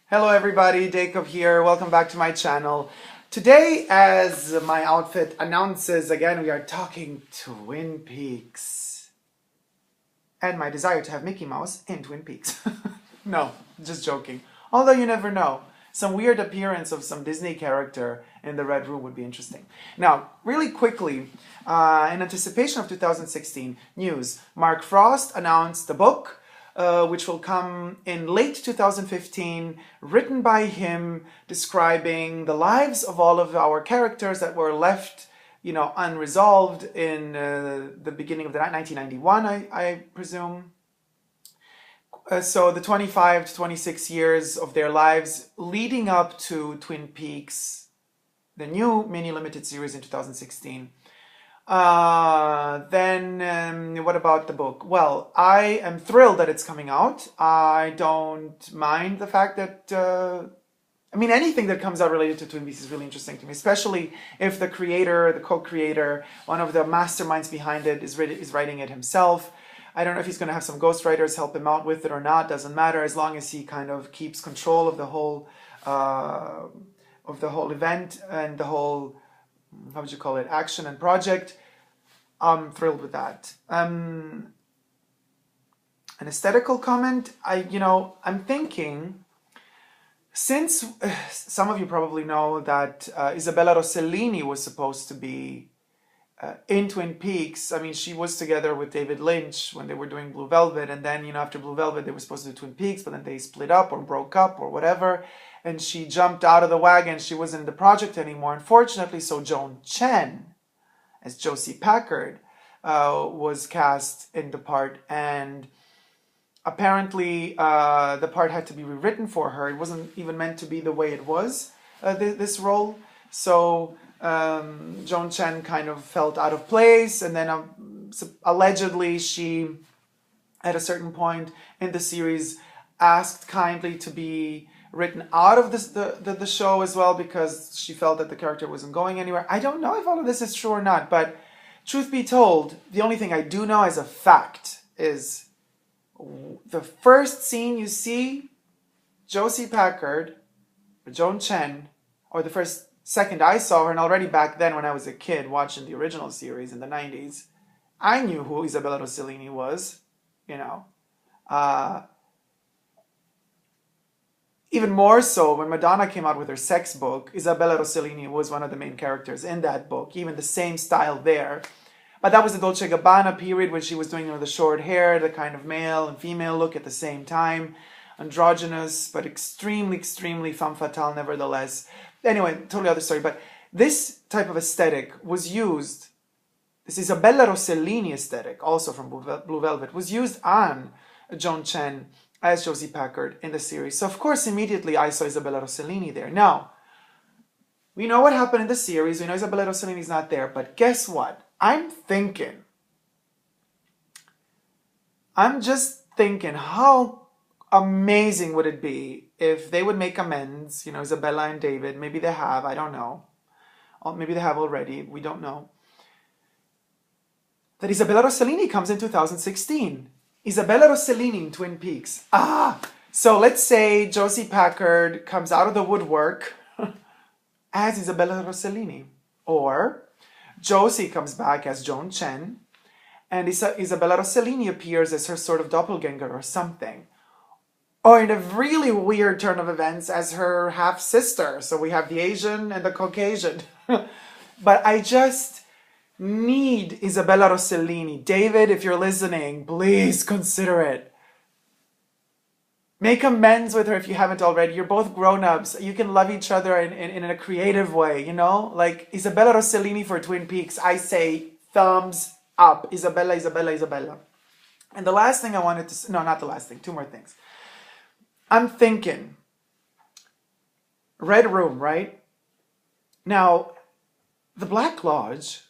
Hello everybody, Dacob here. Welcome back to my channel. Today, as my outfit announces, again we are talking Twin Peaks. And my desire to have Mickey Mouse in Twin Peaks. No, just joking. Although you never know. Some weird appearance of some Disney character in the Red Room would be interesting. Now, really quickly, in anticipation of 2016 news, Mark Frost announced a book which will come in late 2015, written by him, describing the lives of all of our characters that were left, unresolved in the beginning of the 1991, I presume. So the 25 to 26 years of their lives leading up to Twin Peaks, the new mini limited series in 2016. Then what about the book? Well, I am thrilled that it's coming out. I don't mind the fact that, anything that comes out related to Twin Peaks is really interesting to me, especially if the creator, the co-creator, one of the masterminds behind it is writing it himself. I don't know if he's going to have some ghostwriters help him out with it or not. Doesn't matter, as long as he kind of keeps control of the whole event and the whole, how would you call it, action and project. I'm thrilled with that. An aesthetical comment, I'm thinking, since some of you probably know that Isabella Rossellini was supposed to be in Twin Peaks. I mean, she was together with David Lynch when they were doing Blue Velvet, and then, after Blue Velvet, they were supposed to do Twin Peaks, but then they split up or broke up or whatever, and she jumped out of the wagon. She wasn't in the project anymore, unfortunately, so Joan Chen, as Josie Packard, was cast in the part, and apparently the part had to be rewritten for her. It wasn't even meant to be the way it was, this role, so Joan Chen kind of felt out of place, and then allegedly she, at a certain point in the series, asked kindly to be written out of the show as well, because she felt that the character wasn't going anywhere. I don't know if all of this is true or not, but truth be told, the only thing I do know as a fact is the first scene you see Josie Packard, or Joan Chen, or the second I saw her, and already back then when I was a kid watching the original series in the 90s, I knew who Isabella Rossellini was, Even more so when Madonna came out with her sex book, Isabella Rossellini was one of the main characters in that book, even the same style there. But that was the Dolce & Gabbana period when she was doing the short hair, the kind of male and female look at the same time. Androgynous, but extremely, extremely femme fatale nevertheless. Anyway, totally other story. But this type of aesthetic was used, this Isabella Rossellini aesthetic, also from Blue Velvet, was used on Joan Chen as Josie Packard in the series. So of course, immediately I saw Isabella Rossellini there. Now, we know what happened in the series. We know Isabella Rossellini is not there. But guess what? I'm just thinking, how amazing would it be if they would make amends, Isabella and David, maybe they have, I don't know. Or maybe they have already, we don't know. That Isabella Rossellini comes in 2016. Isabella Rossellini in Twin Peaks. So let's say Josie Packard comes out of the woodwork as Isabella Rossellini. Or Josie comes back as Joan Chen, and Isabella Rossellini appears as her sort of doppelganger or something. Or in a really weird turn of events, as her half-sister. So we have the Asian and the Caucasian. But I just need Isabella Rossellini. David, if you're listening, please consider it. Make amends with her if you haven't already. You're both grown-ups. You can love each other in a creative way, Like Isabella Rossellini for Twin Peaks. I say thumbs up. Isabella, Isabella, Isabella. And the last thing I wanted to say, no, not the last thing, two more things. I'm thinking, Red Room, right? Now, the Black Lodge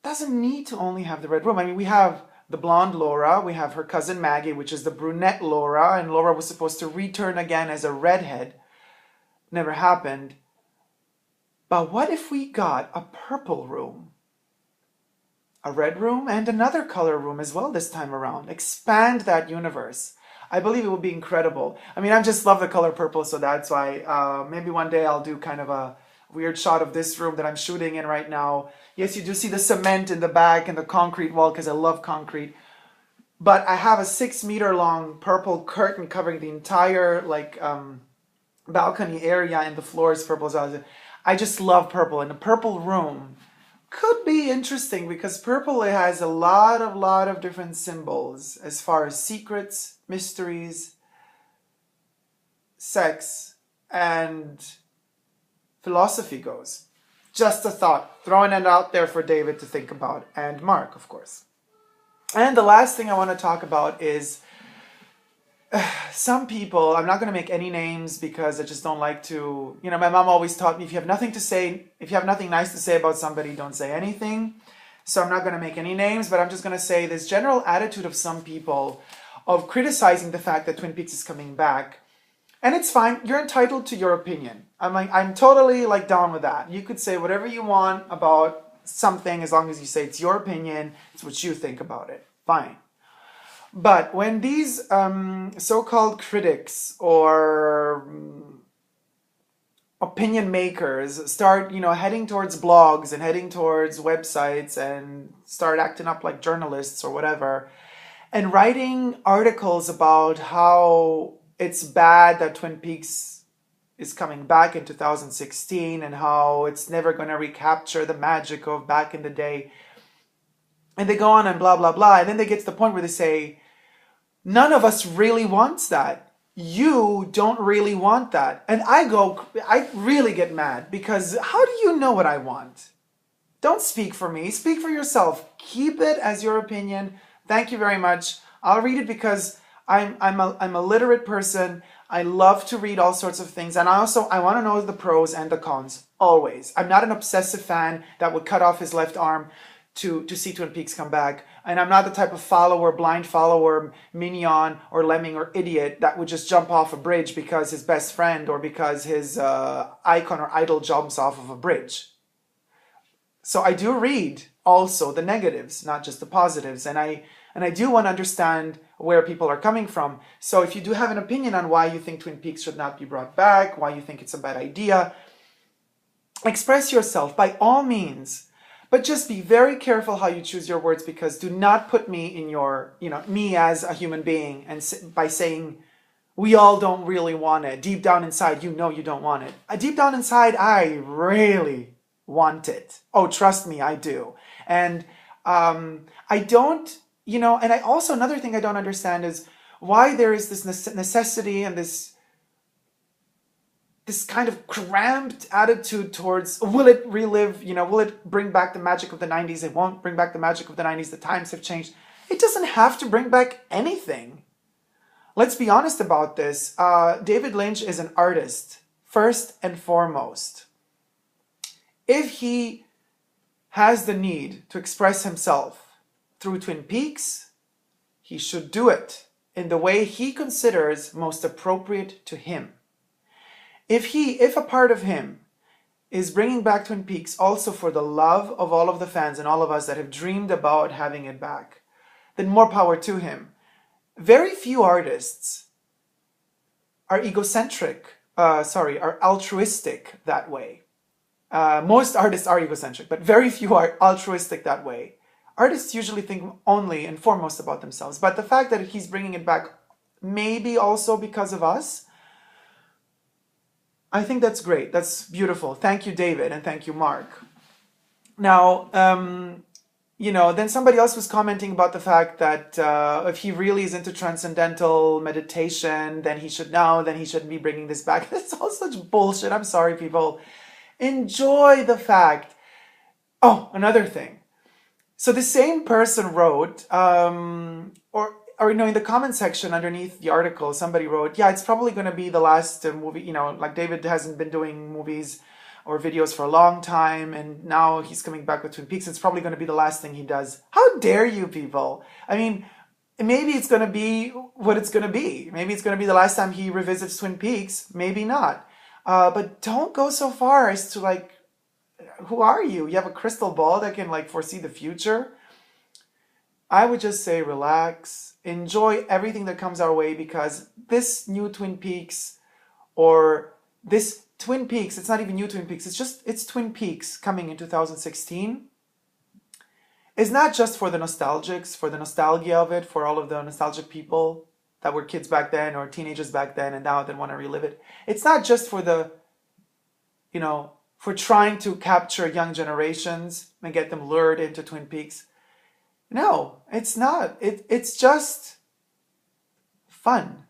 doesn't need to only have the Red Room. I mean, we have the blonde Laura, we have her cousin Maggie, which is the brunette Laura, and Laura was supposed to return again as a redhead. Never happened. But what if we got a purple room? A red room and another color room as well this time around. Expand that universe. I believe it would be incredible. I mean, I just love the color purple, so that's why maybe one day I'll do kind of a weird shot of this room that I'm shooting in right now. Yes, you do see the cement in the back and the concrete wall because I love concrete. But I have a 6 meter long purple curtain covering the entire like balcony area, and the floor is purple. So I just love purple, and a purple room could be interesting because purple, it has a lot of different symbols as far as secrets, mysteries, sex, and philosophy goes. Just a thought, throwing it out there for David to think about, and Mark, of course. And the last thing I want to talk about is some people, I'm not going to make any names because I just don't like to, you know, my mom always taught me, if you have nothing to say, if you have nothing nice to say about somebody, don't say anything. So I'm not going to make any names, but I'm just going to say this general attitude of some people of criticizing the fact that Twin Peaks is coming back. And it's fine. You're entitled to your opinion. I'm totally like down with that. You could say whatever you want about something as long as you say it's your opinion, it's what you think about it. Fine. But when these so-called critics or opinion makers start, you know, heading towards blogs and heading towards websites and start acting up like journalists or whatever, and writing articles about how it's bad that Twin Peaks is coming back in 2016 and how it's never going to recapture the magic of back in the day, and they go on and blah, blah, blah, and then they get to the point where they say, none of us really wants that. You don't really want that. And I really get mad because how do you know what I want? Don't speak for me. Speak for yourself. Keep it as your opinion. Thank you very much. I'll read it because I'm a literate person. I love to read all sorts of things. And I want to know the pros and the cons. Always. I'm not an obsessive fan that would cut off his left arm to see Twin Peaks come back. And I'm not the type of follower, blind follower, mignon or lemming or idiot that would just jump off a bridge because his best friend or because his icon or idol jumps off of a bridge. So I do read also the negatives, not just the positives. And I do want to understand where people are coming from. So if you do have an opinion on why you think Twin Peaks should not be brought back, why you think it's a bad idea, express yourself by all means. But just be very careful how you choose your words, because do not put me in your, me as a human being, and by saying we all don't really want it. Deep down inside, you know you don't want it. Deep down inside, I really want it. Oh, trust me, I do. And I don't, and I also, another thing I don't understand is why there is this necessity and this kind of cramped attitude towards, will it relive, will it bring back the magic of the 90s? It won't bring back the magic of the 90s. The times have changed. It doesn't have to bring back anything. Let's be honest about this. David Lynch is an artist, first and foremost. If he has the need to express himself through Twin Peaks, he should do it in the way he considers most appropriate to him. If a part of him is bringing back Twin Peaks also for the love of all of the fans and all of us that have dreamed about having it back, then more power to him. Very few artists are are altruistic that way. Most artists are egocentric, but very few are altruistic that way. Artists usually think only and foremost about themselves. But the fact that he's bringing it back, maybe also because of us, I think that's great. That's beautiful. Thank you, David, and thank you, Mark. Now, then somebody else was commenting about the fact that if he really is into transcendental meditation, then he shouldn't be bringing this back. That's all such bullshit. I'm sorry, people. Enjoy the fact. Oh, another thing. So the same person wrote, in the comment section underneath the article, somebody wrote, yeah, it's probably going to be the last movie, like David hasn't been doing movies or videos for a long time, and now he's coming back with Twin Peaks. It's probably going to be the last thing he does. How dare you people? I mean, maybe it's going to be what it's going to be. Maybe it's going to be the last time he revisits Twin Peaks. Maybe not. But don't go so far as to who are you? You have a crystal ball that can foresee the future? I would just say relax, enjoy everything that comes our way, because this new Twin Peaks, or this Twin Peaks, it's not even new Twin Peaks, it's Twin Peaks coming in 2016, is not just for the nostalgics, for the nostalgia of it, for all of the nostalgic people that were kids back then or teenagers back then and now they want to relive it. It's not just for the, you know, for trying to capture young generations and get them lured into Twin Peaks. No, it's not. It's just fun.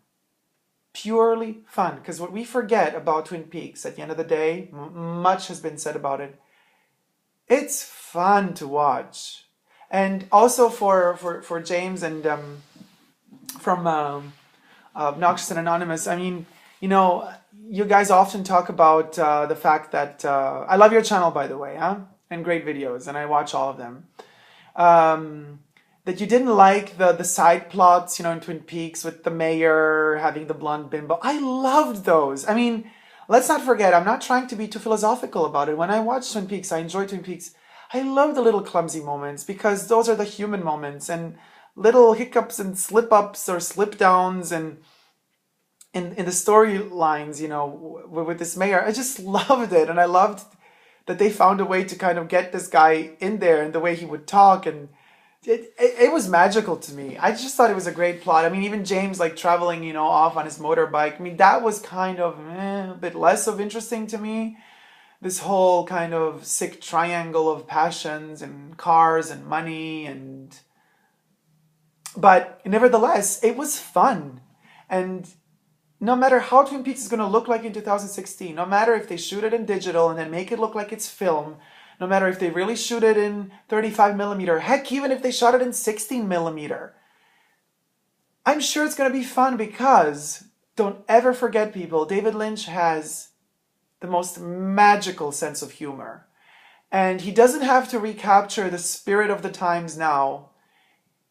Purely fun. Because what we forget about Twin Peaks, at the end of the day, much has been said about it, it's fun to watch. And also for James and from Obnoxious and Anonymous, I mean, you know, you guys often talk about the fact that, I love your channel, by the way, huh? And great videos, and I watch all of them. That you didn't like the side plots, you know, in Twin Peaks with the mayor having the blonde bimbo. I loved those. I mean, let's not forget, I'm not trying to be too philosophical about it. When I watch Twin Peaks, I enjoy Twin Peaks. I love the little clumsy moments, because those are the human moments, and little hiccups and slip-ups or slip-downs, and in the storylines, you know, with this mayor. I just loved it, and I loved that they found a way to kind of get this guy in there, and the way he would talk, and it was magical to me. I just thought it was a great plot. I mean, even James, like, traveling, you know, off on his motorbike. I mean, that was kind of a bit less of interesting to me. This whole kind of sick triangle of passions and cars and money, but nevertheless, it was fun. And no matter how Twin Peaks is going to look like in 2016, no matter if they shoot it in digital and then make it look like it's film, no matter if they really shoot it in 35mm, heck, even if they shot it in 16mm, I'm sure it's going to be fun, because don't ever forget, people, David Lynch has the most magical sense of humor. And he doesn't have to recapture the spirit of the times now.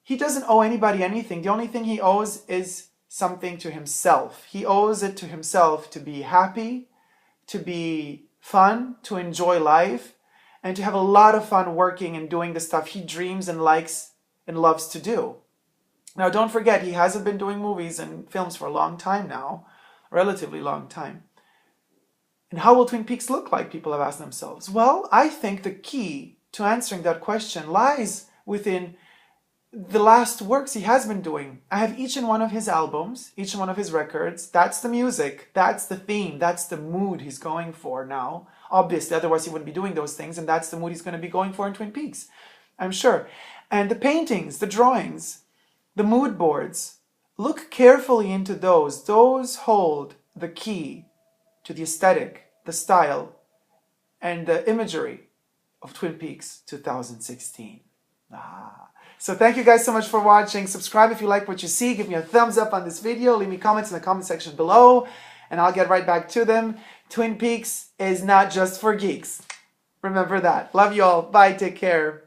He doesn't owe anybody anything. The only thing he owes is something to himself. He owes it to himself to be happy, to be fun, to enjoy life, and to have a lot of fun working and doing the stuff he dreams and likes and loves to do. Now, don't forget, he hasn't been doing movies and films for a long time now, a relatively long time. And how will Twin Peaks look like, people have asked themselves. Well, I think the key to answering that question lies within the last works he has been doing. I have each and one of his albums, each and one of his records. That's the music, that's the theme, that's the mood he's going for now. Obviously, otherwise he wouldn't be doing those things, and that's the mood he's going to be going for in Twin Peaks, I'm sure. And the paintings, the drawings, the mood boards, look carefully into those. Those hold the key to the aesthetic, the style, and the imagery of Twin Peaks 2016. So thank you guys so much for watching. Subscribe if you like what you see. Give me a thumbs up on this video. Leave me comments in the comment section below, and I'll get right back to them. Twin Peaks is not just for geeks. Remember that. Love you all. Bye. Take care.